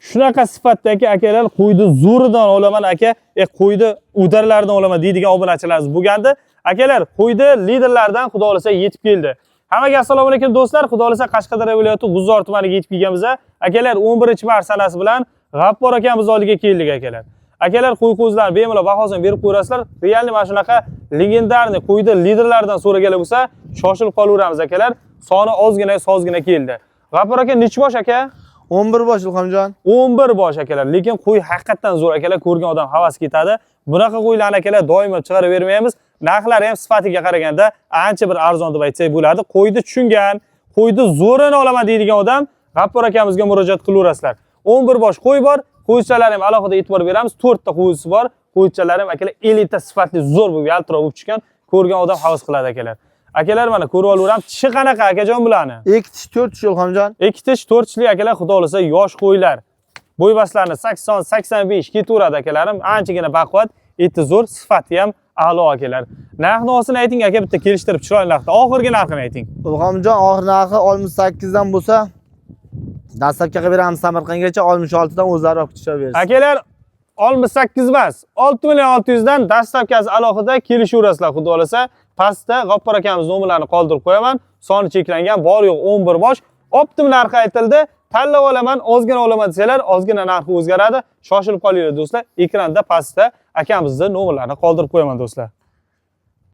shunaqa sifatdagi akalar qo'yni zo'ridan olaman aka, qo'yni udarlaridan olaman deydigan obunachilarimiz bo'lgandi. Akalar, qo'yni liderlardan xudo xolasa yetib keldi. Hammaga assalomu alaykum do'stlar. Xudo xolasa Qashqadaryo viloyati G'uzor tumaniga yetib kelganmiz. Akalar, 11-mart sanasi bilan G'affor akamiz oldiga keldik akalar. Akalar, qo'y qo'zlarni bemalol bahosini berib qo'yasizlar. Realni mana shunaqa legendarniy qo'yni liderlardan so'raganlar bo'lsa, shoshilib qolaveramiz akalar. Soni sozgina keldi. G'affor aka nechi bosh aka? 11 bosh Ilhomjon. 11 bosh akalar. Lekin qo'y haqiqatan zo'r akalar. Ko'rgan odam havas ketadi. Bunaqa qo'ylarni akalar doimo chiqarib bermaymiz. Narxlari ham sifatiga qaraganda ancha bir arzon deb aytsak bo'ladi. Qo'yni tushungan, qo'yni zo'rini olaman deydigan odam G'affor akamizga murojaat qilaverasizlar. 11 bosh qo'y bor. Qo'ychalar ham alohida e'tibor beramiz. 4 ta qo'yisi bor. Qo'ychalar ham akalar elita sifatli zo'r bo'lib yaltiroq bo'lib chiqqan. Ko'rgan odam havas qiladi akalar. Akalar mana ko'rib olaveramiz. Tishi qanaqa akajon bularni? 2 tish 4 tish Ilhomjon. 2 tish 4 tishli akalar xudo xolasa yosh qo'ylar. Bo'ybastlarni 80-85 ketaveradi akalarim. Anchagina baquvvat, eti zo'r, sifati ham a'lo akalar. Narxni ayting aka, bitta kelishtirib chiroyli narxda. Oxirgi narxini ayting. Ilhomjon, oxir narxi 68 dan bo'lsa, dastlabki qilib beramiz Samarqandgacha 66 dan o'zlari olib ketishaverasiz. Akalar 68 emas, 6.600 dan dastlabkasi alohida kelishaverasizlar xudo xolasa. Pastda G'affor akamiz nomerlarini qoldirib qo'yaman. Soni cheklangan, bor yo'q 11 bosh. Optim narxi aytildi. Tanlab olaman, ozgina olaman desalar, ozgina narxi o'zgaradi. Shoshilib qolinglar do'stlar. Ekranda pastda akamizning nomerlarini qoldirib qo'yaman do'stlar.